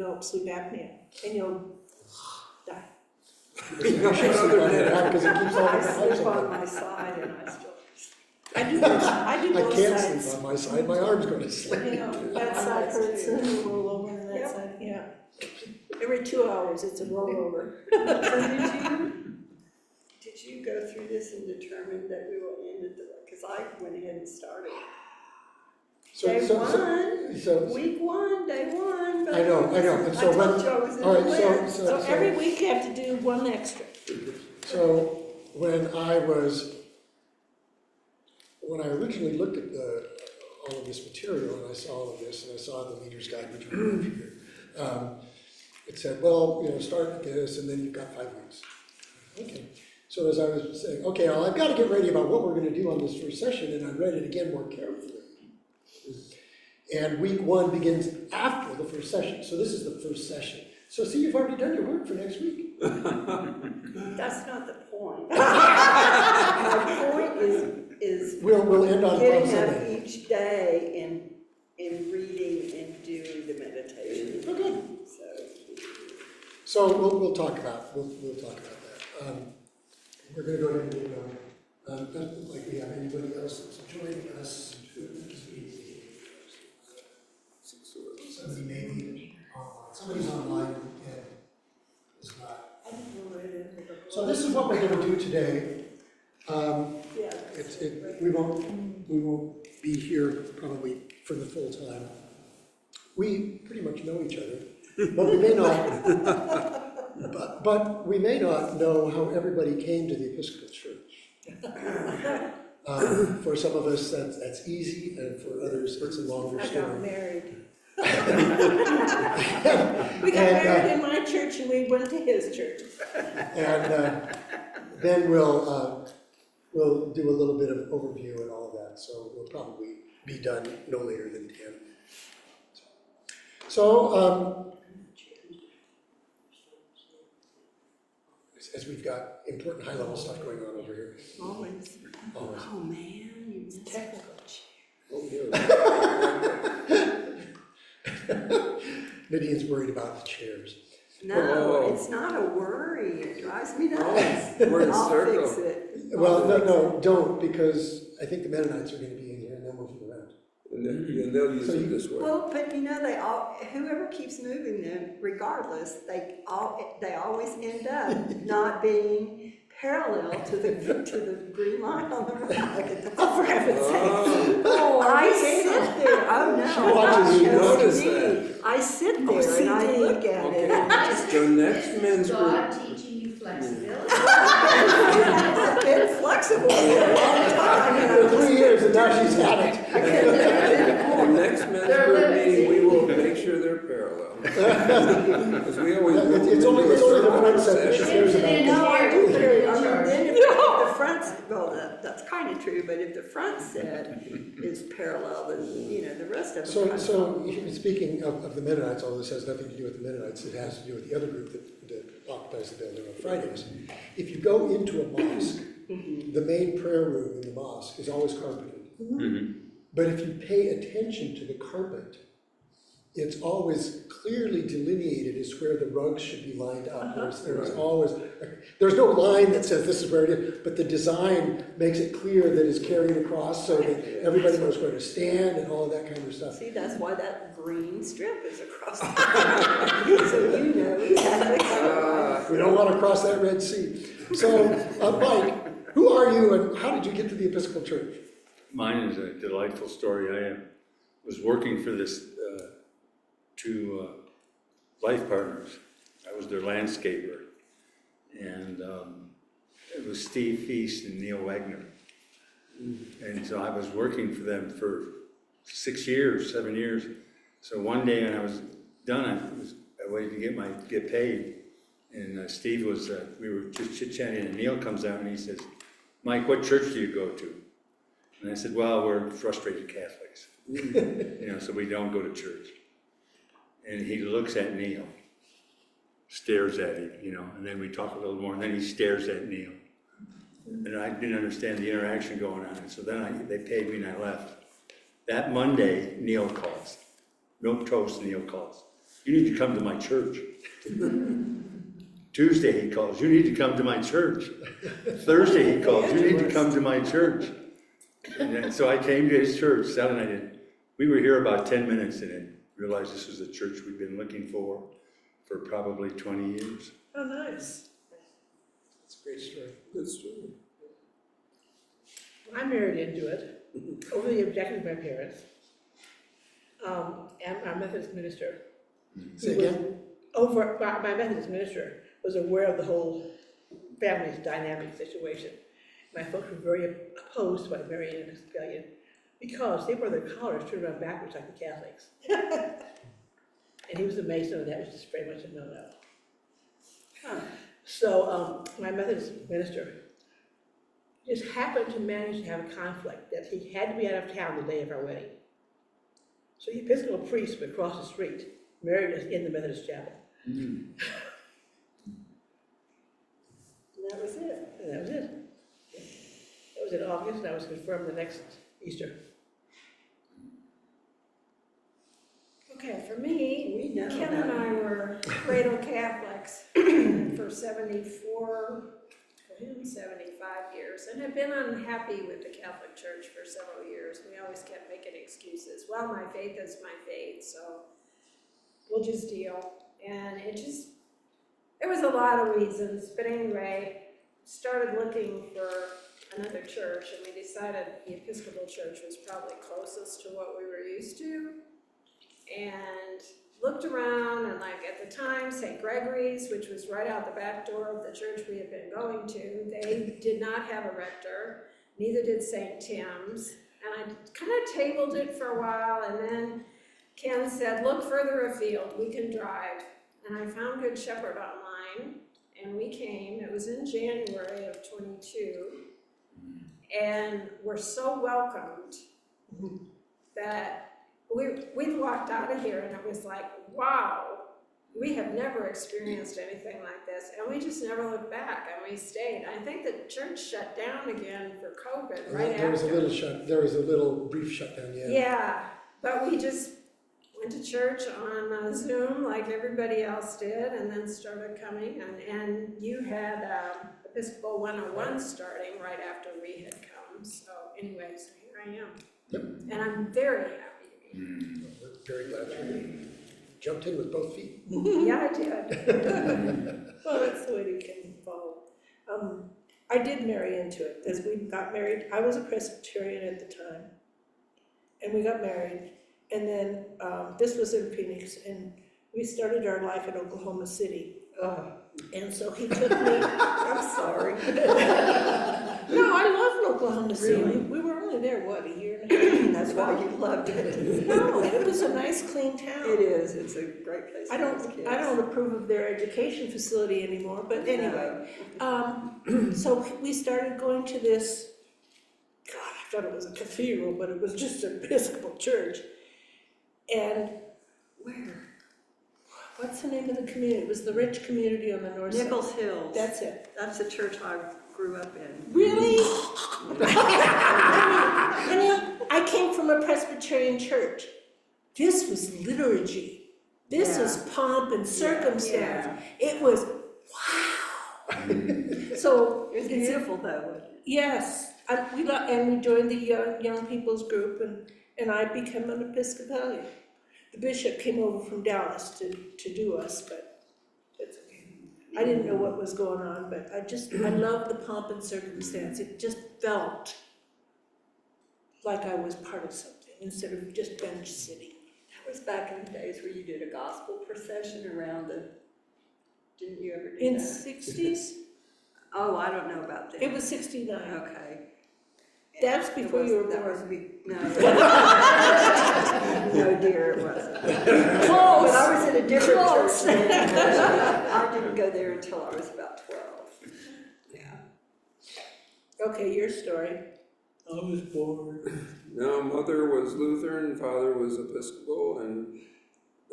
develop sleep apnea, and you'll die. You should sleep on your back because it keeps all the I pipes sleep on open. my side and I still. I do both, I do I both can't sides. sleep on my side, my arm's going to sleep. You know, that side hurts and then roll over and that Yep. side, yeah. Every 2 hours, it's a rollover. So did you go through this and determine that we will end at the, because I went ahead and started. Day one, week one, day one. but I know, and I so when, told you I was in all the right, wind. So every week you have to do one extra. So when I originally looked at all of this material, and I saw all of this, and I saw the leader's guide, which we have here, it said, well, you know, start with this, and then you've got 5 weeks. Okay. So as I was saying, okay, well, I've got to get ready about what we're going to do on this first session, and I read it again more carefully. And week 1 begins after the first session, so this is the first session. So see, you've already done your work for next week. That's not the point. My point is We'll end on Palm getting up Sunday. each day and reading and doing the meditation. Oh, good. So, So we'll talk about that. We're going to go ahead and doesn't look like we have anybody else that's joining us. Somebody maybe online. Somebody's online and is not. So this is what we're going to do today. yeah. We won't be here probably for the full time. We pretty much know each other, but we may not. But we may not know how everybody came to the Episcopal Church. For some of us, that's easy, and for others, it's a longer I got story. married. We got married in my church and we went to his church. And then we'll do a little bit of overview and all of that. So we'll probably be done no later than 10. So as we've got important high-level stuff going on over here. Always. Always. Oh, man, you missed Technical. Nadine worried about the chairs. No, Oh. it's not a worry. It drives me nuts. We're in I'll circle. fix it. Well, no, don't, because I think the Mennonites are going to be in here and they'll move them around. And they'll use it this way. Well, but you know, whoever keeps moving them, regardless, they always end up not being parallel to the green line on the right. Oh, for heaven's sake. Oh, I sit there. Oh no! She watches you. That's Notice me. that. I sit there and I OCD. look at it. And I just The next men's God group, teaching you flexibility. I've been flexible for a long time. For 3 years and now she's had it. the next men's group meeting, we will make sure they're parallel. Because we always. It's only the front set that she cares about. No, I do care. I mean, then if the front, well, that's kind of true, but if the front set is parallel, then, you know, the rest of them. So speaking of the Mennonites, although this has nothing to do with the Mennonites, it has to do with the other group that occupies the building on Fridays. If you go into a mosque, the main prayer room in the mosque is always carpeted. But if you pay attention to the carpet, it's always clearly delineated as where the rugs should be lined up. There's no line that says this is where it is, but the design makes it clear that it's carried across so that everybody knows where to stand and all of that kind of stuff. See, that's why that green strip is across the so you know exactly. We don't want to cross that Red Sea. So, Mike, who are you and how did you get to the Episcopal Church? Mine is a delightful story. I was working for this two life partners. I was their landscaper. And it was Steve Feast and Neil Wagner. And so I was working for them for 6 years, 7 years. So one day when I was done, I waited to get paid. And Steve was, we were just chit-chatting, and Neil comes out and he says, Mike, what church do you go to? And I said, well, we're frustrated Catholics. You know, so we don't go to church. And he looks at Neil, stares at him, you know, and then we talk a little more, and then he stares at Neil. And I didn't understand the interaction going on, and so then they paid me and I left. That Monday, Neil calls. Milk Toast, Neil calls. you need to come to my church. Tuesday he calls, you need to come to my church. Thursday he calls, you need to come to my church. And then, so I came to his church, Sal and I did. We were here about 10 minutes and then realized this was the church we've been looking for probably 20 years. Oh, nice. It's a great story. Good story. I married into it, over the objection of my parents, and our Methodist minister. Say who was again? My Methodist minister was aware of the whole family's dynamic situation. My folks were very opposed to my marrying an Episcopalian because they wore their collars turned around backwards like the Catholics. And he was a Mason, and that was just very much a no-no. So my Methodist minister just happened to manage to have a conflict that he had to be out of town the day of our wedding. So the Episcopal priest from across the street married us in the Methodist chapel. And that was it. And that was it. That was in August, and I was confirmed the next Easter. Okay, for me, We know Ken and about I it. were cradle Catholics for 75 years, and have been unhappy with the Catholic Church for several years. We always kept making excuses. Well, my faith is my faith, so we'll just deal. And there was a lot of reasons, but anyway, started looking for another church, and we decided the Episcopal Church was probably closest to what we were used to. And looked around, and like at the time, St. Gregory's, which was right out the back door of the church we had been going to, they did not have a rector, neither did St. Tim's. And I kind of tabled it for a while, and then Ken said, look further afield, we can drive. And I found Good Shepherd online, and we came. It was in January of 22, and we're so welcomed that we walked out of here and it was like, wow, we have never experienced anything like this, and we just never looked back, and we stayed. I think the church shut down again for COVID right There was a after. there was a little brief shutdown, yeah. Yeah, but we just went to church on Zoom like everybody else did, and then started coming, and you had Episcopal 101 starting right after we had come. So anyway, so here I am. Yep. And I'm very happy to be here. We're very glad you jumped in with both feet. Yeah, I did. Well, that's the way you can follow. I did marry into it, as we got married. I was a Presbyterian at the time, and we got married. And then this was in Phoenix, and we started our life in Oklahoma City. And so he took me. I'm sorry. No, I loved Oklahoma City. Really? We were only there, what, a year and a half? That's why you loved it. No, it was a nice, clean town. It is, it's a great place I for those kids. don't approve of their education facility anymore, but anyway. So we started going to this, God, I thought it was a cathedral, but it was just an Episcopal church. And Where? what's the name of the community? It was the rich community on the north side. Nichols Hills. That's it. That's the church I grew up in. Really? Honey, I came from a Presbyterian church. This was liturgy. This is pomp and circumstance. It was, wow. So, It was beautiful though. yes, and we joined the young people's group, and I became an Episcopalian. The bishop came over from Dallas to do us, but it's okay. I didn't know what was going on, but I loved the pomp and circumstance. It just felt like I was part of something instead of just bench sitting. That was back in the days where you did a gospel procession around didn't you ever do In that? 60s? Oh, I don't know about that. It was 69. Okay. That's It before you were that born. was no. No, dear, it wasn't. Close! But I was in a different Close. church then. I didn't go there until I was about 12. Yeah. Okay, your story. I was born. No, mother was Lutheran, father was Episcopal, and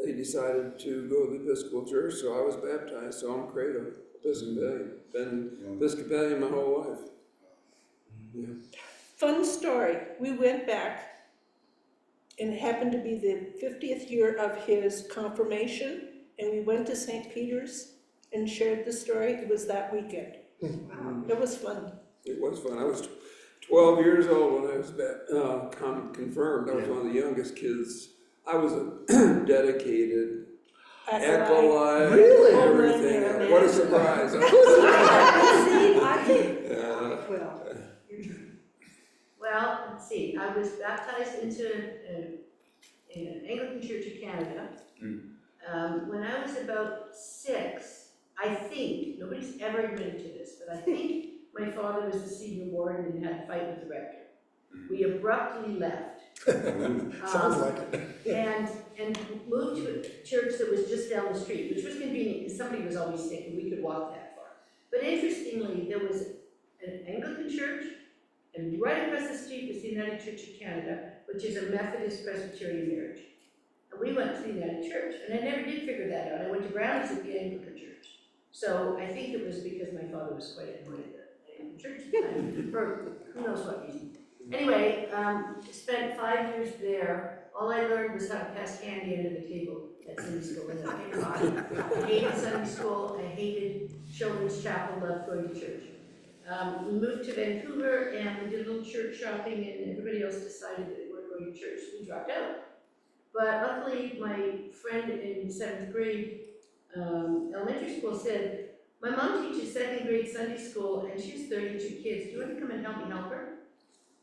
they decided to go to the Episcopal church, so I was baptized, so I'm cradle Episcopalian. Been Episcopalian my whole life. Yeah. Fun story. We went back, and it happened to be the 50th year of his confirmation, and we went to St. Peter's and shared the story. It was that weekend. It was fun. It was fun. I was 12 years old when I was confirmed. I was one of the youngest kids. I was a dedicated acolyte, Really? everything. Oh, man. What a surprise. See, I think, well, Well, let's see, I was baptized into an Anglican Church of Canada. When I was about 6, I think, nobody's ever admitted to this, but I think my father was the senior warden and had a fight with the rector. We abruptly left. Sounds like it. And moved to a church that was just down the street, which was convenient because somebody was always sick and we could walk that far. But interestingly, there was an Anglican church, and right across the street was the United Church of Canada, which is a Methodist Presbyterian marriage. And we went to the United Church, and I never did figure that out. I went to Brownies at the Anglican Church. So I think it was because my father was quite annoyed at the Anglican Church, for who knows what reason. Anyway, spent 5 years there. All I learned was how to pass candy under the table at Sunday school, and I hated Sunday school, I hated children's chapel, loved going to church. We moved to Vancouver and we did a little church shopping, and everybody else decided that they weren't going to church, so we dropped out. But luckily, my friend in 7th grade elementary school said, my mom teaches 2nd grade Sunday school and she has 32 kids. Do you want to come and help me help her?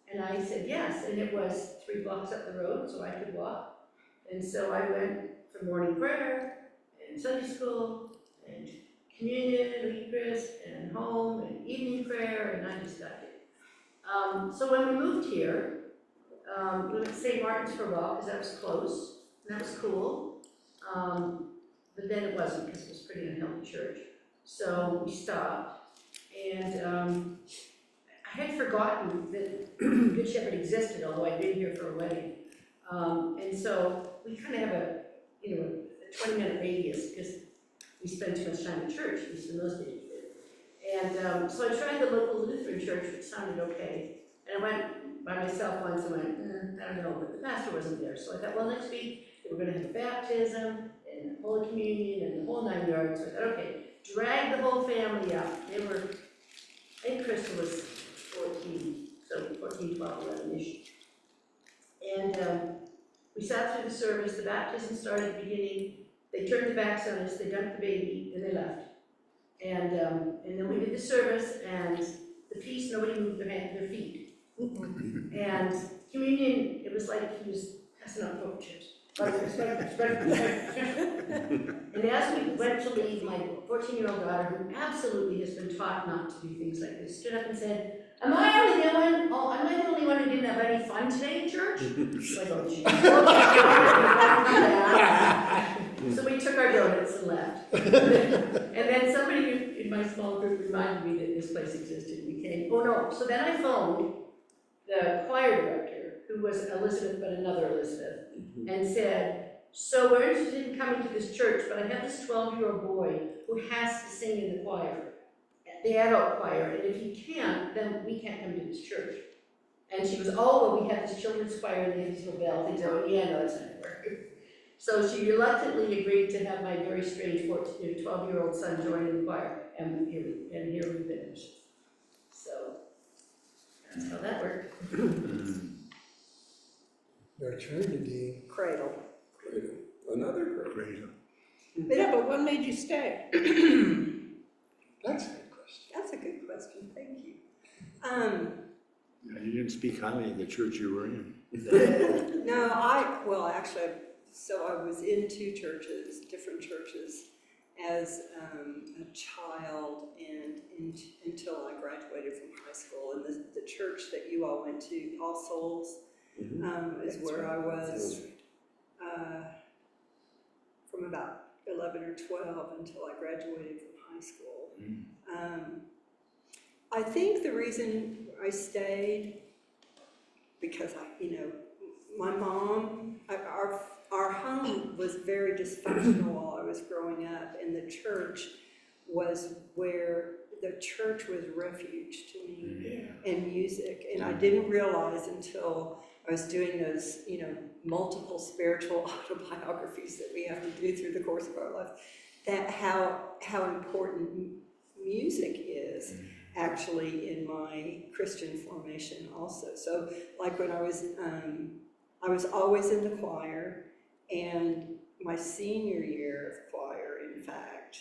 And I said yes, and it was 3 blocks up the road, so I could walk. And so I went for morning prayer and Sunday school and communion and Eucharist and home and evening prayer, and I just got it. So when we moved here, we went to St. Martin's for a while because that was close, and that was cool. But then it wasn't because it was a pretty unhealthy church. So we stopped, and I had forgotten that Good Shepherd existed, although I'd been here for a wedding. And so we kind of have a 20-minute radius because we spend too much time in church, at least in those days. And so I tried the local Lutheran church, which sounded okay. And I went by myself once and went, I don't know, but the pastor wasn't there. So I thought, well, next week they were going to have a baptism and Holy Communion and the whole 9 yards. So I thought, okay, drag the whole family out. They were, I think Crystal was 14, so 14, 12, 11-ish. And we sat through the service, the baptism started at the beginning, they turned their backs on us, they dumped the baby, and they left. And then we did the service, and the feast, nobody moved their feet. And communion, it was like he was passing out poker chips. And as we went to leave, my 14-year-old daughter, who absolutely has been taught not to do things like this, stood up and said, am I the only one who didn't have any fun today in church? Like, oh, geez. So we took our donuts and left. And then somebody in my small group reminded me that this place existed. We came, oh no. So then I phoned the choir director, who was Elizabeth, but another Elizabeth, and said, so we're interested in coming to this church, but I have this 12-year-old boy who has to sing in the choir, the adult choir, and if he can't, then we can't come to this church. And she was, oh, well, we have this children's choir and they have these little bell things. Oh, yeah, no, it's not gonna work. So she reluctantly agreed to have my very strange 12-year-old son join in the choir, and here we've been. So that's how that worked. Your eternity. cradle. Another cradle. Great. Yeah, but what made you stay? That's a good question. That's a good question, thank you. Yeah, you didn't speak highly of the church you were in. No, actually, so I was in 2 churches, different churches, as a child and until I graduated from high school. And the church that you all went to, All Souls, is where I was from about 11 or 12 until I graduated from high school. I think the reason I stayed, because my mom, our home was very dysfunctional while I was growing up, and the church was refuge to me, and music. And I didn't realize until I was doing those, multiple spiritual autobiographies that we have to do through the course of our life, that how important music is actually in my Christian formation also. So like when I was always in the choir, and my senior year of choir, in fact,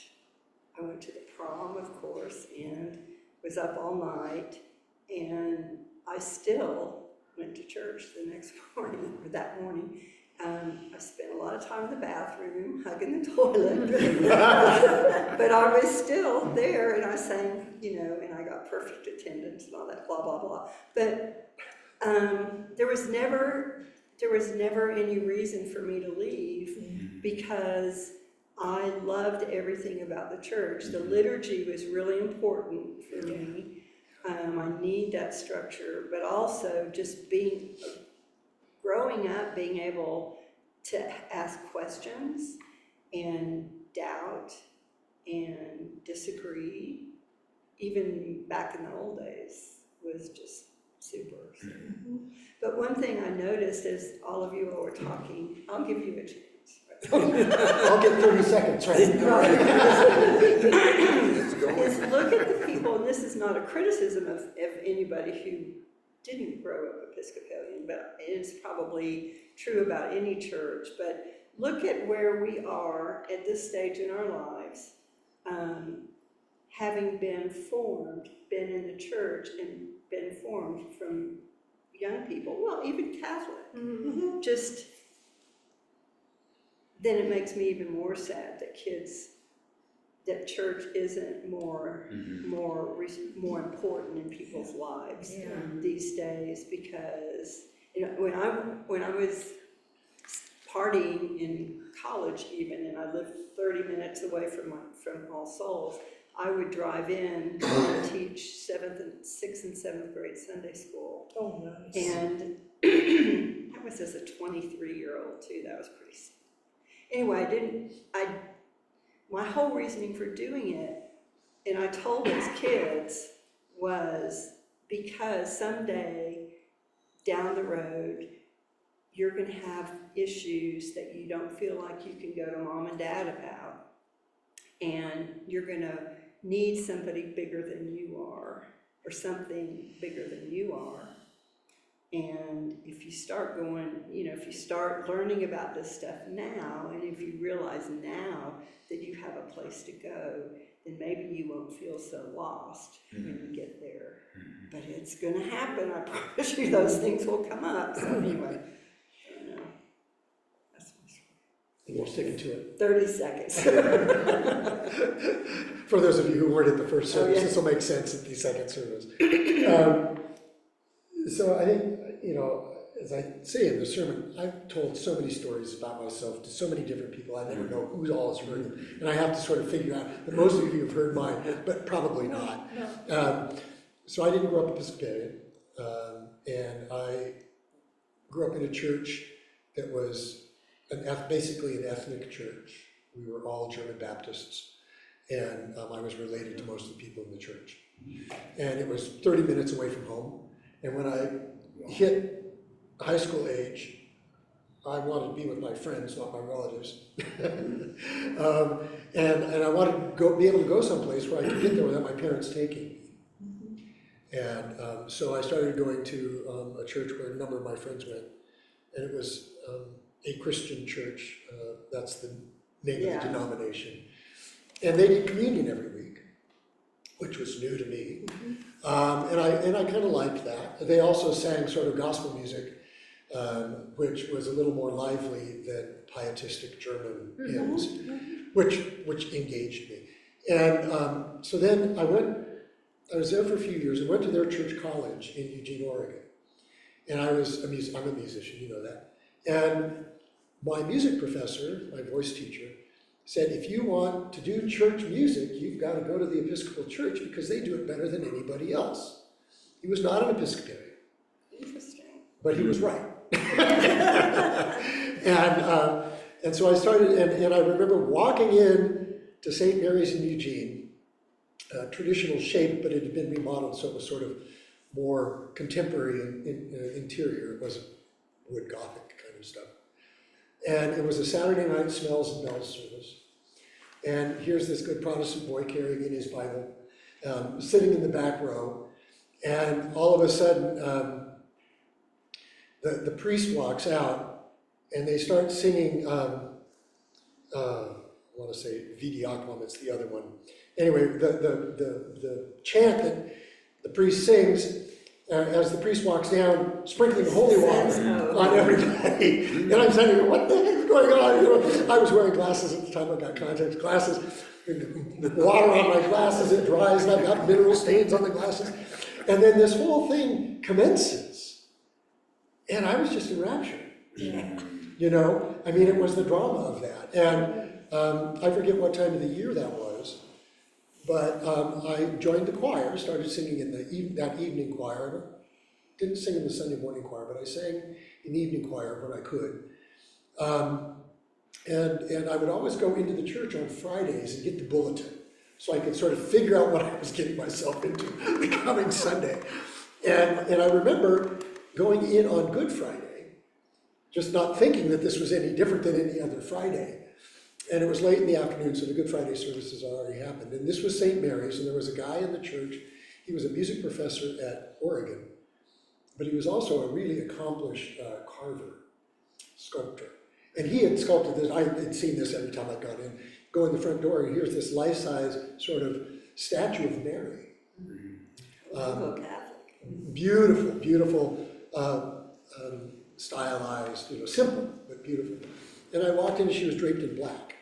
I went to the prom, of course, and was up all night, and I still went to church the next morning, or that morning. I spent a lot of time in the bathroom, hugging the toilet, but I was still there, and I sang, and I got perfect attendance and all that, blah, blah, blah. But there was never any reason for me to leave, because I loved everything about the church. The liturgy was really important for me. I need that structure, but also just growing up, being able to ask questions and doubt and disagree, even back in the old days, was just super. But one thing I noticed as all of you all were talking, I'll give you a chance. I'll get 30 seconds, right? Is look at the people, and this is not a criticism of anybody who didn't grow up Episcopalian, but it is probably true about any church, but look at where we are at this stage in our lives, having been in the church and been formed from young people, well, even Catholic, just, then it makes me even more sad that church isn't more important in people's lives these days, because when I was partying in college even, and I lived 30 minutes away from All Souls, I would drive in and teach 6th and 7th grade Sunday school. Oh, nice. And that was as a 23-year-old too. That was pretty. Anyway, my whole reasoning for doing it, and I told those kids, was because someday down the road, you're going to have issues that you don't feel like you can go to mom and dad about, and you're going to need somebody bigger than you are, or something bigger than you are. And if you start if you start learning about this stuff now, and if you realize now that you have a place to go, then maybe you won't feel so lost when you get there. But it's going to happen. I promise you, those things will come up. So anyway, that's my story. And we're sticking to it. 30 seconds. For those of you who weren't at the first service, yeah. this will make sense at the second service. So I think, as I say in the sermon, I've told so many stories about myself to so many different people, I never know who all has heard them. And I have to sort of figure out that most of you have heard mine, but probably not. So I didn't grow up Episcopalian, and I grew up in a church that was basically an ethnic church. We were all German Baptists, and I was related to most of the people in the church. And it was 30 minutes away from home. And when I hit high school age, I wanted to be with my friends, not my relatives. And I wanted to be able to go someplace where I could get there without my parents taking me. And so I started going to a church where a number of my friends went. And it was a Christian church. That's the name of the denomination. And they did communion every week, which was new to me. And I kind of liked that. They also sang sort of gospel music, which was a little more lively than pietistic German hymns, which engaged me. And so then I was there for a few years. I went to their church college in Eugene, Oregon. And I'm a musician, you know that. And my music professor, my voice teacher, said, if you want to do church music, you've got to go to the Episcopal Church because they do it better than anybody else. He was not an Episcopalian. Interesting. But he was right. And so I started, and I remember walking in to St. Mary's in Eugene, traditional shape, but it had been remodeled, so it was sort of more contemporary in interior. It wasn't wood Gothic kind of stuff. And it was a Saturday night smells and bells service. And here's this good Protestant boy carrying in his Bible, sitting in the back row. And all of a sudden, the priest walks out and they start singing, I want to say Vidiacum, it's the other one. Anyway, the chant that the priest sings as the priest walks down, sprinkling holy water on everybody. And I'm saying, what the heck is going on? You know, I was wearing glasses at the time, I got contact glasses. The water on my glasses, it dries, and I've got mineral stains on the glasses. And then this whole thing commences. And I was just enraptured. Yeah. You know, I mean, it was the drama of that. And I forget what time of the year that was, but I joined the choir, started singing in that evening choir. Didn't sing in the Sunday morning choir, but I sang in the evening choir when I could. And I would always go into the church on Fridays and get the bulletin, so I could sort of figure out what I was getting myself into the coming Sunday. And I remember going in on Good Friday, just not thinking that this was any different than any other Friday. And it was late in the afternoon, so the Good Friday services already happened. And this was St. Mary's, and there was a guy in the church. He was a music professor at Oregon, but he was also a really accomplished carver, sculptor. And he had sculpted this. I had seen this every time I got in. Go in the front door, and here's this life-size sort of statue of Mary. Beautiful, beautiful, stylized, you know, simple, but beautiful. And I walked in and she was draped in black.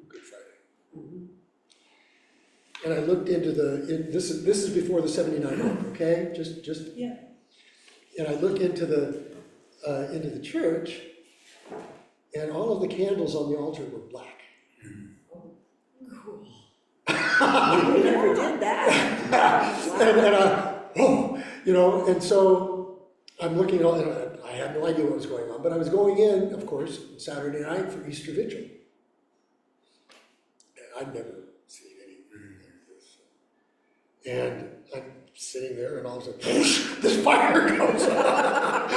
Good Friday. And I looked into this is before the 79 book, okay? Just Yeah. And I look into the church, and all of the candles on the altar were black. Cool. We never did that. And you know, and so I'm looking on, and I had no idea what was going on, but I was going in, of course, Saturday night for Easter Vigil. And I'd never seen anything like this. And I'm sitting there, and all of a sudden, this fire goes on.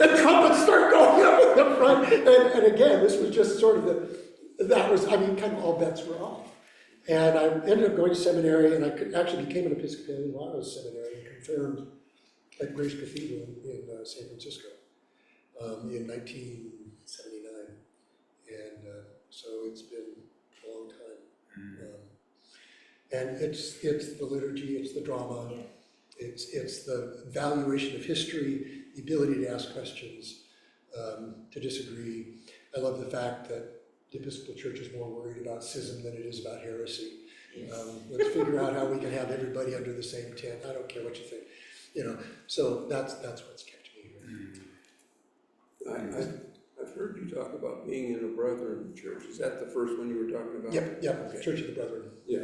And trumpets start going up in the front. And again, this was just sort of kind of all bets were off. And I ended up going to seminary, and I actually became an Episcopalian while I was in seminary, and confirmed at Grace Cathedral in San Francisco in 1979. And so it's been a long time. And it's the liturgy, it's the drama, it's the valuation of history, the ability to ask questions, to disagree. I love the fact that the Episcopal Church is more worried about schism than it is about heresy. Let's figure out how we can have everybody under the same tent. I don't care what you think, you know. So that's what's kept me here. I've heard you talk about being in a Brethren church. Is that the first one you were talking about? Yep, okay. Church of the Brethren. Yeah.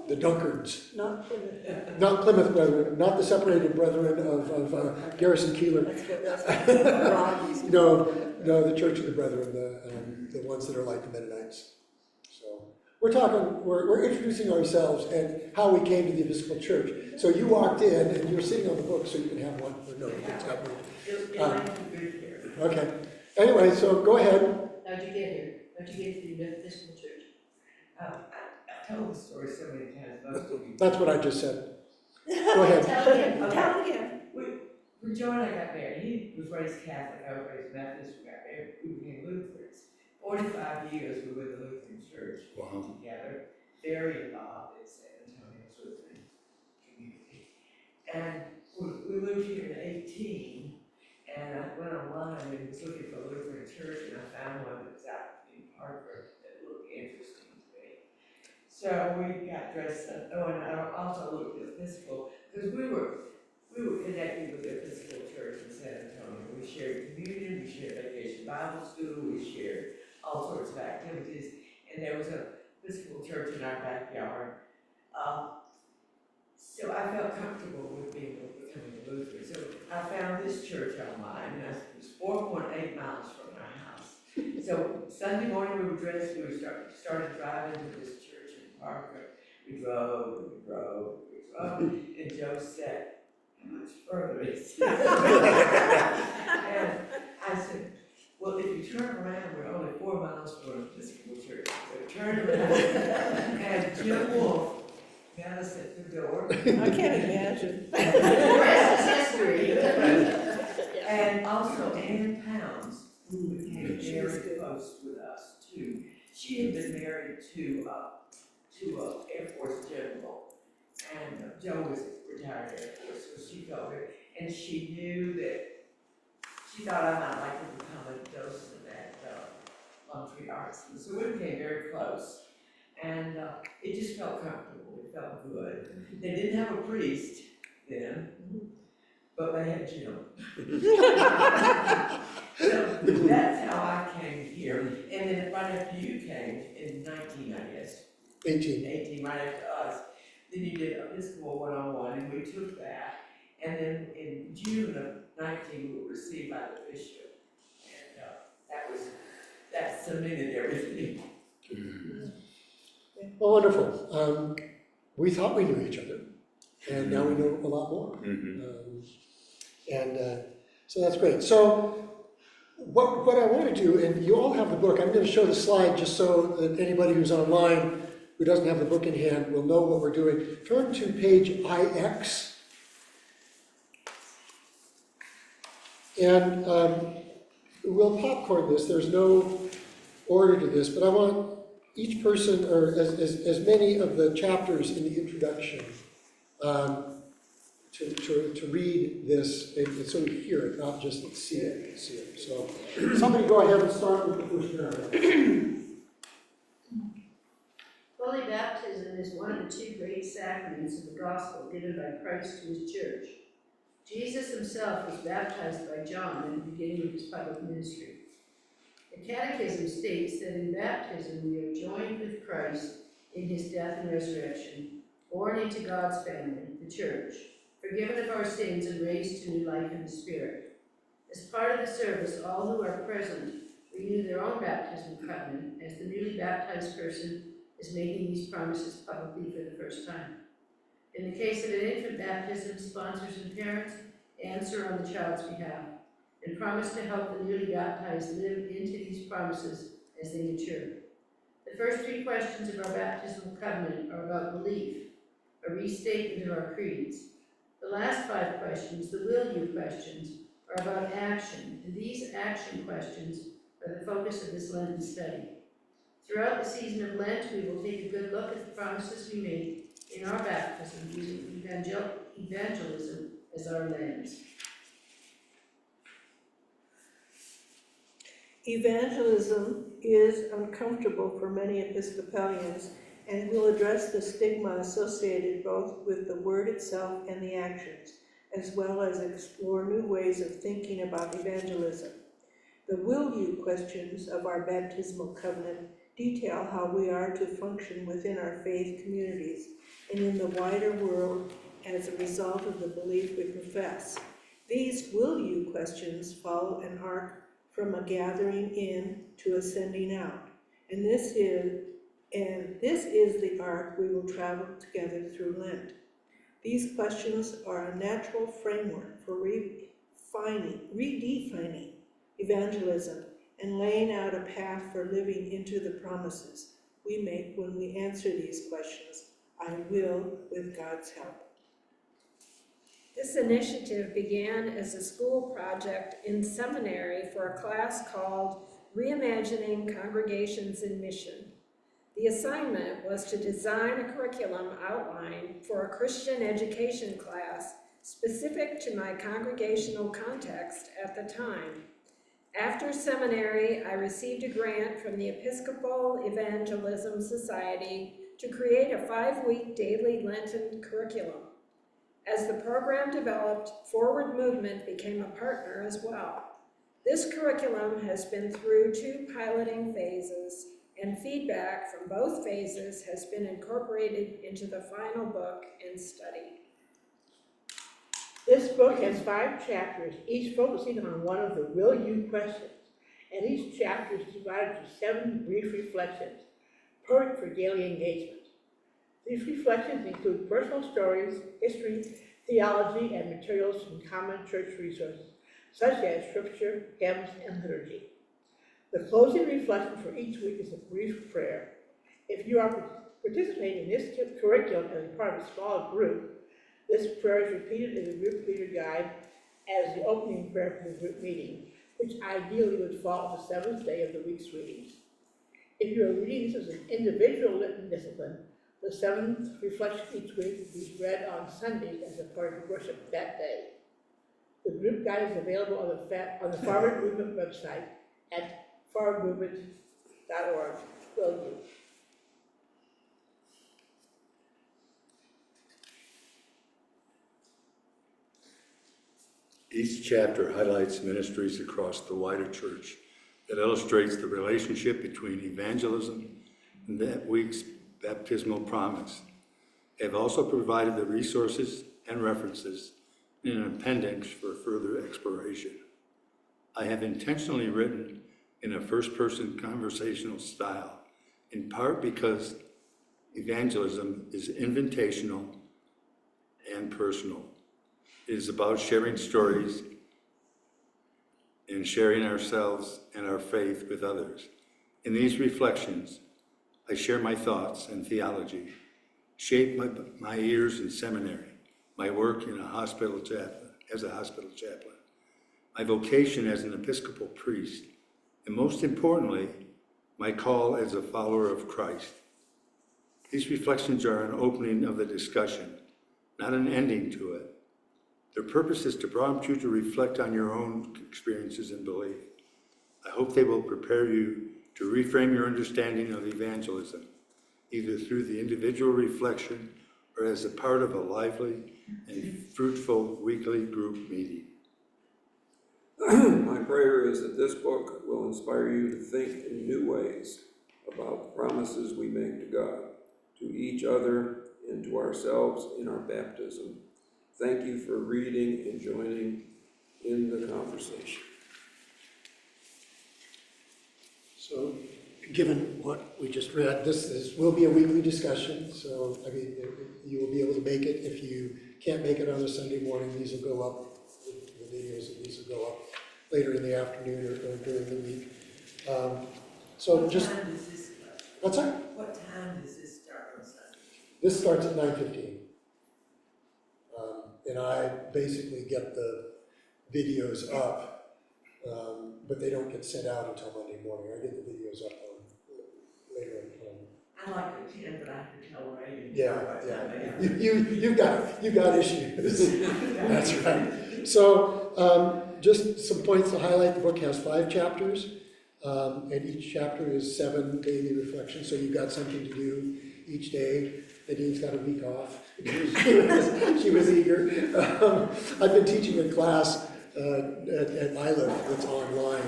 The Dunkards. Not Plymouth. Not Plymouth Brethren, not the separated brethren of Garrison Keillor. That's what Ron used to No, the Church of the Brethren, the ones that are like the Mennonites. So we're introducing ourselves and how we came to the Episcopal Church. So you walked in and you're sitting on the book, so you can have one. Or no, it's got one. Okay. Anyway, so go ahead. How'd you get here? How'd you get to the Episcopal Church? I've told the story so many times, most of you. That's what I just said. Go ahead. Tell again. Tell it again. When Joe and I got married, he was raised Catholic, I was raised Methodist, we got married, we became Lutherans. 45 years we were with the Lutheran Church together, very involved in San Antonio's Lutheran community. And we moved here in 18, and I went online and was looking for a Lutheran church, and I found one that was out in Parker that looked interesting to me. So we got dressed up, and I also looked at Episcopal, because we were connected with the Episcopal Church in San Antonio. We shared communion, we shared vacation Bible school, we shared all sorts of activities, and there was an Episcopal church in our backyard. So I felt comfortable with becoming a Lutheran. So I found this church online, and it was 4.8 miles from our house. So Sunday morning we were dressed, we started driving to this church in Parker. We drove, and Joe said, how much further it is. And I said, well, if you turn around, we're only 4 miles from an Episcopal church. So turn around, and Jim Wolf met us at the door. I can't imagine. The rest is history. And also Ann Pounds, who became very close with us too. She had been married to a Air Force general, and Joe was retired Air Force, so she felt it. And she knew that, she thought I might like to become a docent at Plum Tree Arts School. So we became very close. And it just felt comfortable, it felt good. They didn't have a priest then, but they had Jim. So that's how I came here. And then right after you came, in 19, I guess, 18. right after us, then you did Episcopal 101, and we took that. And then in June of 19, we were received by the bishop. And that cemented everything. Well, wonderful. We thought we knew each other, and now we know a lot more. So that's great. So what I want to do, and you all have the book, I'm going to show the slide just so that anybody who's online who doesn't have the book in hand will know what we're doing. Turn to page IX. And we'll popcorn this. There's no order to this, but I want each person, or as many of the chapters in the introduction, to read this, and so we hear it, not just see it. So somebody go ahead and start with the first paragraph. Holy baptism is one of the two great sacraments of the gospel given by Christ to his church. Jesus himself was baptized by John in the beginning of his public ministry. The Catechism states that in baptism we are joined with Christ in his death and resurrection, born into God's family, the church, forgiven of our sins and raised to new life in the Spirit. As part of the service, all who are present renew their own baptismal covenant as the newly baptized person is making these promises publicly for the first time. In the case of an infant baptism, sponsors and parents answer on the child's behalf and promise to help the newly baptized live into these promises as they mature. The first 3 questions of our baptismal covenant are about belief, a restatement of our creeds. The last 5 questions, the will you questions, are about action, and these action questions are the focus of this Lenten study. Throughout the season of Lent, we will take a good look at the promises we make in our baptism using evangelism as our lens. Evangelism is uncomfortable for many Episcopalians and will address the stigma associated both with the word itself and the actions, as well as explore new ways of thinking about evangelism. The will you questions of our baptismal covenant detail how we are to function within our faith communities and in the wider world as a result of the belief we profess. These will you questions follow an arc from a gathering in to a sending out. And this is the arc we will travel together through Lent. These questions are a natural framework for redefining evangelism and laying out a path for living into the promises we make when we answer these questions, I will with God's help. This initiative began as a school project in seminary for a class called Reimagining Congregations in Mission. The assignment was to design a curriculum outline for a Christian education class specific to my congregational context at the time. After seminary, I received a grant from the Episcopal Evangelism Society to create a 5-week daily Lenten curriculum. As the program developed, Forward Movement became a partner as well. This curriculum has been through 2 piloting phases, and feedback from both phases has been incorporated into the final book and study. This book has 5 chapters, each focusing on one of the will you questions, and each chapter is divided into 7 brief reflections, perfect for daily engagement. These reflections include personal stories, history, theology, and materials from common church resources, such as scripture, hymns, and liturgy. The closing reflection for each week is a brief prayer. If you are participating in this curriculum as part of a small group, this prayer is repeated in the group leader guide as the opening prayer for the group meeting, which ideally would fall on the seventh day of the week's readings. If you are reading this as an individual Litton discipline, the seventh reflection each week will be read on Sundays as a part of worship that day. The group guide is available on the Forward Movement website at forwardmovement.org. Will you? Each chapter highlights ministries across the wider church that illustrates the relationship between evangelism and that week's baptismal promise. I have also provided the resources and references in an appendix for further exploration. I have intentionally written in a first-person conversational style, in part because evangelism is invitational and personal. It is about sharing stories and sharing ourselves and our faith with others. In these reflections, I share my thoughts and theology, shaped my years in seminary, my work in as a hospital chaplain, my vocation as an Episcopal priest, and most importantly, my call as a follower of Christ. These reflections are an opening of the discussion, not an ending to it. Their purpose is to prompt you to reflect on your own experiences and belief. I hope they will prepare you to reframe your understanding of evangelism, either through the individual reflection or as a part of a lively and fruitful weekly group meeting. My prayer is that this book will inspire you to think in new ways about the promises we make to God, to each other, and to ourselves in our baptism. Thank you for reading and joining in the conversation. So, given what we just read, this will be a weekly discussion, so, I mean, you will be able to make it. If you can't make it on a Sunday morning, these will go up, the videos of these will go up later in the afternoon or during the week. So just, What time does this start? what's that? What time does this start on Sunday? This starts at 9:15. And I basically get the videos up, but they don't get sent out until Monday morning. I get the videos up later on. I like to attend, but I have to tell Ray. Yeah. You've got issues. That's right. So just some points to highlight. The book has 5 chapters, and each chapter is 7 daily reflections. So you've got something to do each day. Nadine's got a week off. She was eager. I've been teaching a class at ILIF that's online,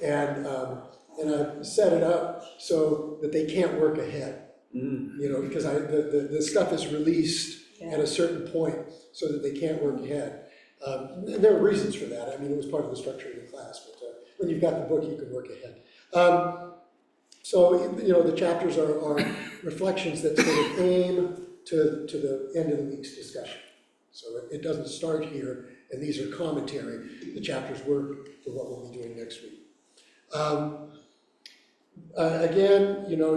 and I've set it up so that they can't work ahead. You know, because the stuff is released at a certain point so that they can't work ahead. And there are reasons for that. I mean, it was part of the structure of the class, but when you've got the book, you can work ahead. So, you know, the chapters are reflections that sort of aim to the end of the week's discussion. So it doesn't start here, and these are commentary. The chapters work for what we'll be doing next week. Again, you know,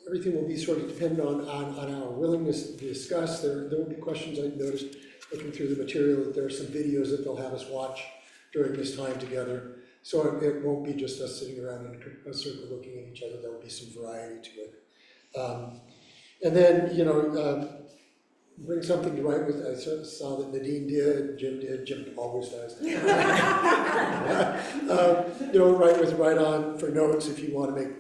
everything will be sort of dependent on our willingness to discuss. There will be questions. I noticed looking through the material that there are some videos that they'll have us watch during this time together. So it won't be just us sitting around in a circle looking at each other. There will be some variety to it. And then, you know, bring something to write with. I saw that Nadine did, Jim always does. You know, write on for notes if you want to make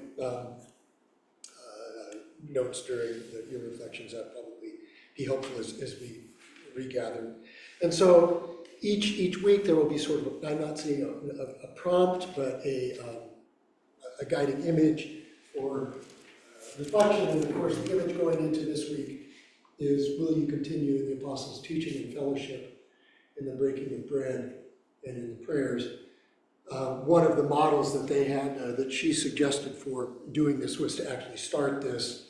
notes during your reflections. That probably be helpful as we regather. And so each week there will be sort of, I'm not saying a prompt, but a guiding image for reflection. And of course, the image going into this week is, will you continue in the apostles' teaching and fellowship, in the breaking of bread, and in the prayers? One of the models that they had, that she suggested for doing this, was to actually start this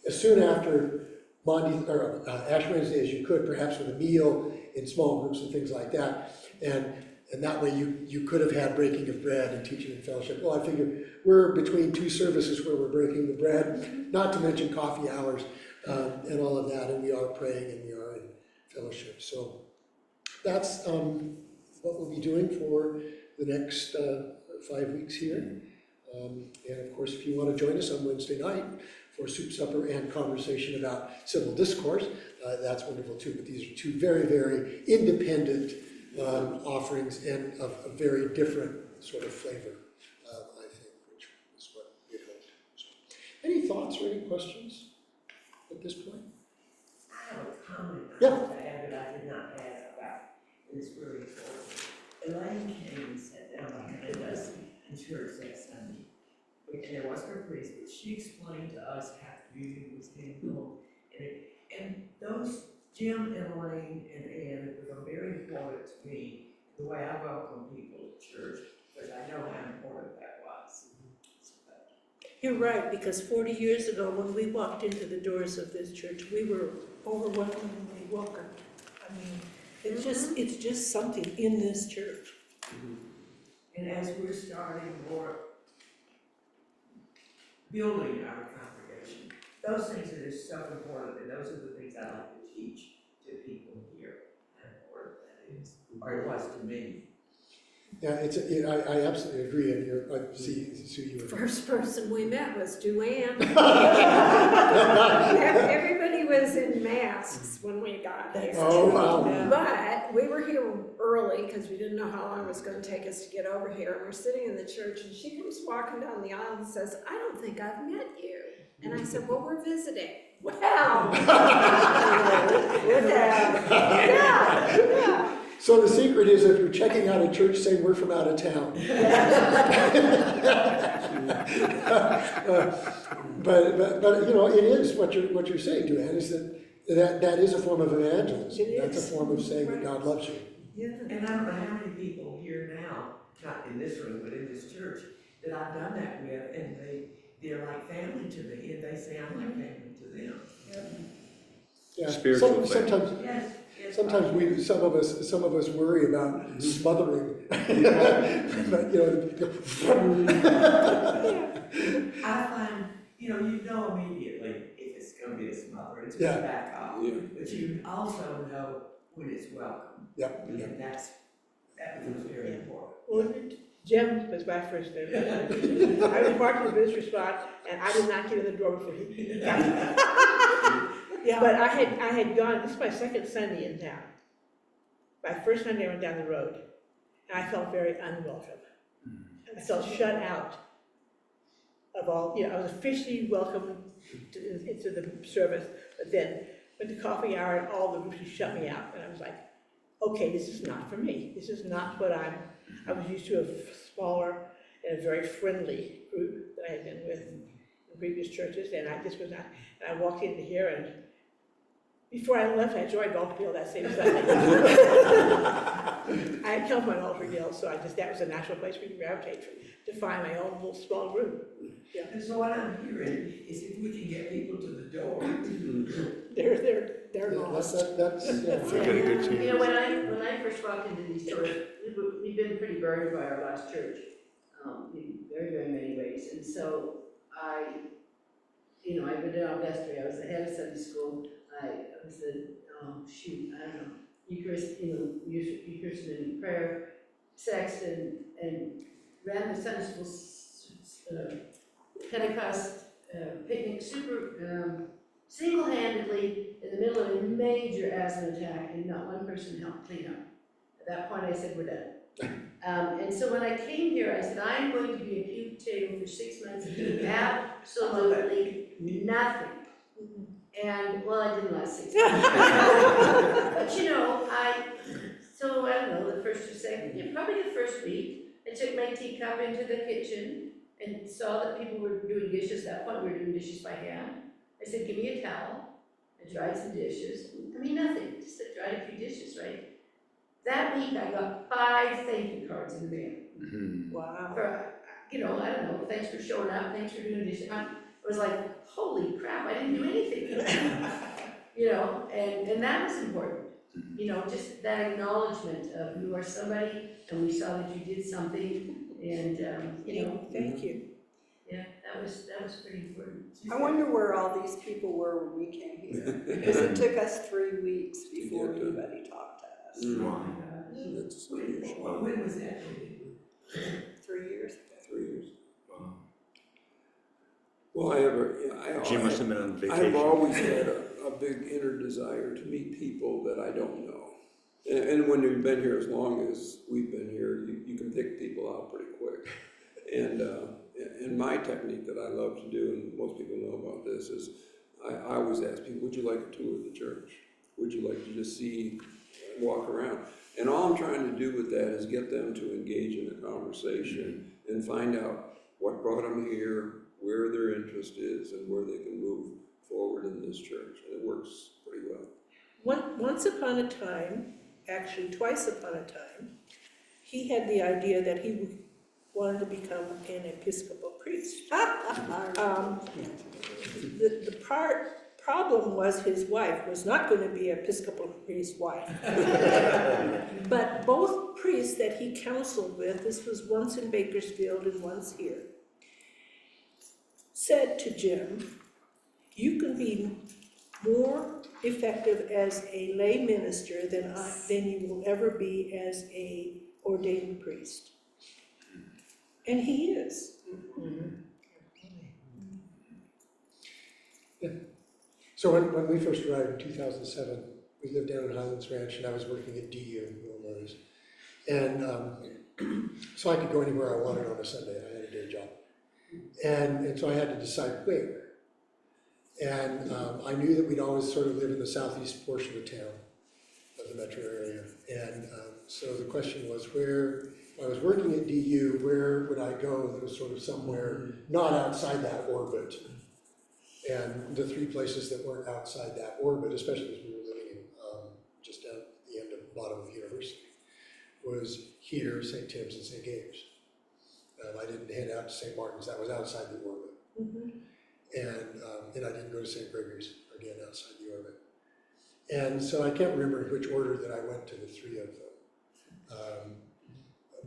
as soon after Ash Wednesday as you could, perhaps with a meal in small groups and things like that. And that way you could have had breaking of bread and teaching and fellowship. Well, I figure we're between two services where we're breaking the bread, not to mention coffee hours and all of that, and we are praying and we are in fellowship. So that's what we'll be doing for the next 5 weeks here. And of course, if you want to join us on Wednesday night for soup, supper, and conversation about civil discourse, that's wonderful too. But these are two very, very independent offerings and of a very different sort of flavor, I think, which is what we hope. So, any thoughts or any questions at this point? I have a comment Yeah. I have that I did not ask about, and it's very important. Elaine came and sat down behind us in church that Sunday, and there was her priest, but she explained to us how communion was handled, and those Jim and Elaine and Ann have become very important to me, the way I welcome people to church, because I know how important that was. You're right, because 40 years ago, when we walked into the doors of this church, we were overwhelmingly welcomed. I mean, it's just something in this church. And as we're starting more building our congregation, those things are just so important, and those are the things I like to teach to people here, how important that is, or it was to me. Yeah, I absolutely agree, and I see, Sue, you were. First person we met was Duane. Everybody was in masks when we got here. Oh, wow. But we were here early because we didn't know how long it was going to take us to get over here. And we're sitting in the church and she comes walking down the aisle and says, "I don't think I've met you." And I said, "Well, we're visiting." Well, yeah. So the secret is if you're checking out a church, say we're from out of town. But you know, it is what you're saying, Duane, is that is a form of evangelism. That's a form of saying that God loves you. Yeah. And I don't know how many people here now, not in this room, but in this church, that I've done that with, and they're like family to me, and they say I'm like family to them. Yeah. Spiritual Sometimes. Yes. Sometimes some of us worry about smothering, but you know, I find, you know immediately if it's gonna be a smother, it's gonna back off. Yeah. But you also know when it's welcome. Yeah. And that becomes very important. Well, Jim was my first name. I was marked in the visitor spot, and I did not get in the door before he got there. Yeah. But I had gone, this is my second Sunday in town. My first Sunday I went down the road, and I felt very unwelcome. I felt shut out of all, I was officially welcomed into the service, but then went to coffee hour and all the groups shut me out, and I was like, okay, this is not for me. This is not what I was used to, a smaller and a very friendly group that I had been with in previous churches, and I just was not, and I walked into here, and before I left, I joined Alfredale that same Sunday. I had come from Alfredale, so that was a natural place for me to gravitate to find my own little small group. Yeah. And so what I'm hearing is if we can get people to the door. They're lost. That's That's a good chance. You know, when I first walked into these doors, we've been pretty burned by our last church, in very, very many ways. And so I've been in vestry, I was the head of Sunday school, I was the, Eucharist, Eucharist and prayer, sexton, and ran the Sunday school, Pentecost, picnic, single-handedly in the middle of a major asthma attack, and not one person helped clean up. At that point, I said, we're done. And so when I came here, I said, I'm going to be a pew potato for 6 months and do absolutely nothing. And, well, I didn't last 6 months. But I don't know, the first or second, probably the first week, I took my teacup into the kitchen and saw that people were doing dishes. At that point, we were doing dishes by hand. I said, give me a towel. I dried some dishes. I mean, nothing, just dried a few dishes, right? That week, I got 5 thank you cards in the mail. Mm-hmm. Wow. For, I don't know, thanks for showing up, thanks for doing dishes. I was like, holy crap, I didn't do anything. you know, and that was important. You know, just that acknowledgement of you are somebody, and we saw that you did something, and, you know, Thank you. yeah, that was pretty important. I wonder where all these people were when we came here, because it took us 3 weeks before get to- anybody talked to us. Mm, Oh my gosh. That's unusual. Well, when was that? 3 years ago. 3 years. Wow. Well, Jim must have been on I've vacation. always had a big inner desire to meet people that I don't know. And when you've been here as long as we've been here, you can pick people out pretty quick. And my technique that I love to do, and most people know about this, is I always ask people, would you like a tour of the church? Would you like to just see, walk around? And all I'm trying to do with that is get them to engage in a conversation and find out what brought them here, where their interest is, and where they can move forward in this church. And it works pretty well. Once upon a time, actually twice upon a time, he had the idea that he wanted to become an Episcopal priest. The problem was his wife was not going to be an Episcopal priest's wife. But both priests that he counseled with, this was once in Bakersfield and once here, said to Jim, you can be more effective as a lay minister than you will ever be as a ordained priest. And he is. So when we first arrived in 2007, we lived down in Highlands Ranch, and I was working at DU in Illinois. And so I could go anywhere I wanted on a Sunday. I had a day job. And so I had to decide where. And I knew that we'd always sort of live in the southeast portion of town, of the metro area. And so the question was, where I was working at DU, where would I go that was sort of somewhere not outside that orbit? And the 3 places that weren't outside that orbit, especially as we were living in just down at the end of bottom of the university, was here, St. Tim's, and St. Gabe's. I didn't head out to St. Martin's; that was outside the orbit. And I didn't go to St. Gregory's, again outside the orbit. And so I can't remember in which order that I went to the 3 of them.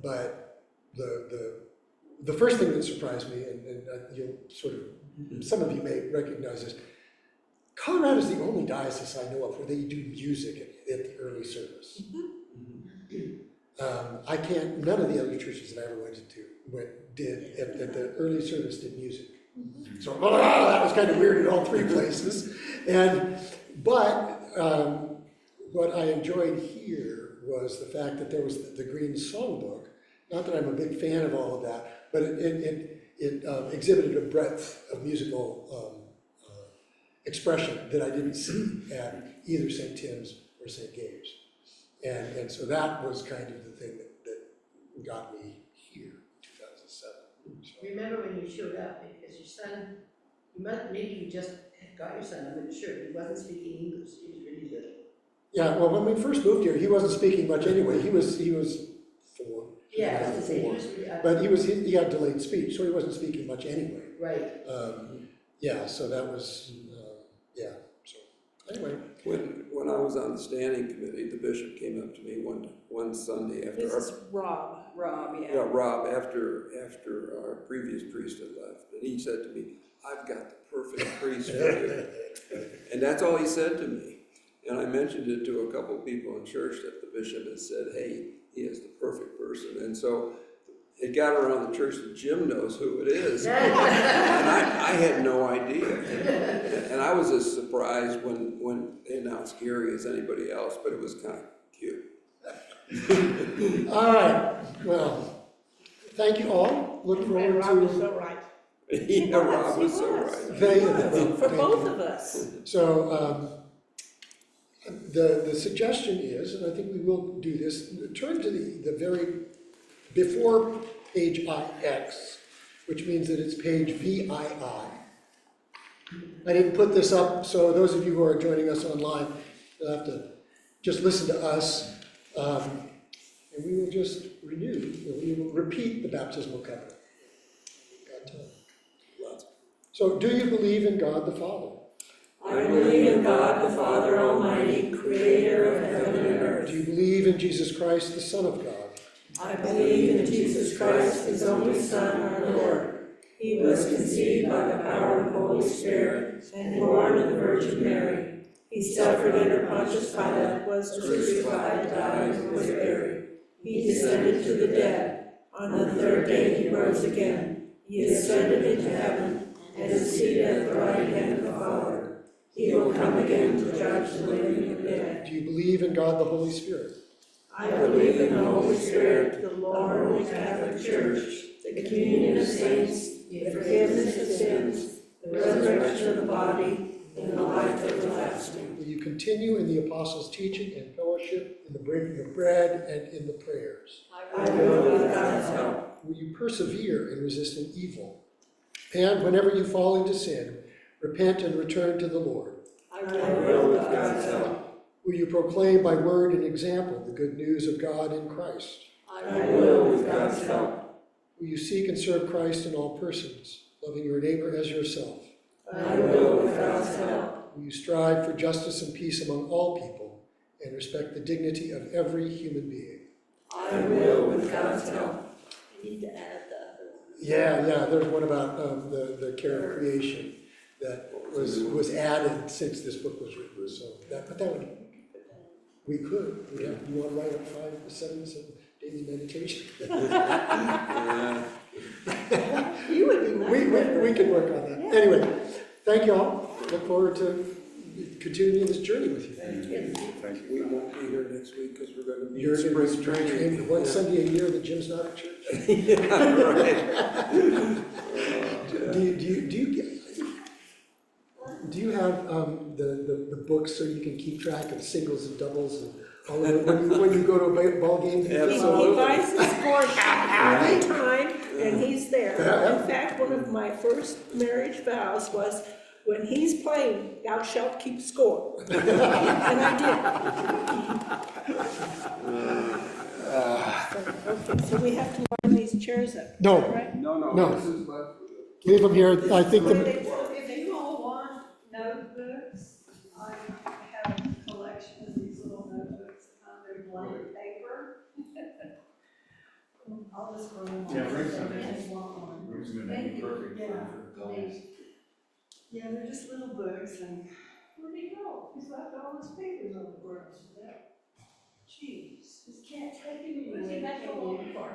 But the first thing that surprised me, and you'll sort of, some of you may recognize this, Colorado is the only diocese I know of where they do music at the early service. I can't, none of the other churches that I ever went to did at the early service did music. So that was kind of weird in all 3 places. But what I enjoyed here was the fact that there was the Green Songbook. Not that I'm a big fan of all of that, but it exhibited a breadth of musical expression that I didn't see at either St. Tim's or St. Gabe's. And so that was kind of the thing that got me here in 2007. So. Remember when you showed up, because your son, maybe you just had got your son, I'm not sure, he wasn't speaking English, he was really little. Yeah, well, when we first moved here, he wasn't speaking much anyway. He was 4. Yeah, I was gonna say, he 4. was really, But he had delayed speech, so he wasn't speaking much anyway. right. Yeah, so that was, yeah, so, anyway. When I was on the standing committee, the bishop came up to me one Sunday after This is Rob. Rob, yeah. Rob, after our previous priest had left, and he said to me, I've got the perfect priest for you. And that's all he said to me. And I mentioned it to a couple of people in church that the bishop had said, hey, he is the perfect person. And so it got around the church that Jim knows who it is. And I had no idea. And I was as surprised when they announced Gary as anybody else, but it was kind of cute. All right, well, thank you all. Look forward Rob was to. so right. Yeah, Rob was so right. For Thank both you. of us. So, the suggestion is, and I think we will do this, turn to the very, before page IX, which means that it's page VII. I didn't put this up, so those of you who are joining us online, you'll have to just listen to us, and we will just we will repeat the baptismal covenant. We've got time. So, do you believe in God the Father? I believe in God, the Father Almighty, creator of heaven and earth. Do you believe in Jesus Christ, the Son of God? I believe in Jesus Christ, his only Son, our Lord. He was conceived by the power of the Holy Spirit and born of the Virgin Mary. He suffered under Pontius Pilate, was crucified, died, and was buried. He descended to the dead. On the third day he rose again. He ascended into heaven and is seated at the right hand of the Father. He will come again to judge the living and the dead. Do you believe in God, the Holy Spirit? I believe in the Holy Spirit, the Lord, Holy Catholic Church, the communion of saints, the forgiveness of sins, the resurrection of the body, and the life everlasting. Will you continue in the apostles' teaching and fellowship, in the breaking of bread, and in the prayers? I will with God's help. Will you persevere in resisting evil? And whenever you fall into sin, repent and return to the Lord. I will with God's help. Will you proclaim by word and example the good news of God in Christ? I will with God's help. Will you seek and serve Christ in all persons, loving your neighbor as yourself? I will with God's help. Will you strive for justice and peace among all people and respect the dignity of every human being? I will with God's help. I need to add the other one. Yeah, there's one about the care of creation that was added since this book was written, so but that would, we could, you want to write up 5 segments of daily meditation? You would be my We could work on that. Anyway, thank you all. Look forward to continuing this journey with you. Thank We you. won't be here next week because we're gonna be You're in going to spring be training. trained one Sunday a year that Jim's not at church. Do you have the books so you can keep track of singles and doubles and all of it when you go to a ball game? He buys the score every time, and he's there. Yeah. In fact, one of my first marriage vows was, when he's playing, thou shalt keep score. And I did. Okay, so we have to line these chairs up, No. right? No, No. this is left. Leave them here. I think If you all want notebooks, I have a collection of these little notebooks on their blank paper. I'll just bring them all. Yeah, bring some. If you want one. Brings them in, Thank you. perfect for Yeah. goals. Yeah, they're just little books and. Where'd he go? He's left all his papers on the ground. Jeez. Just can't take it What's he anywhere. got so long for?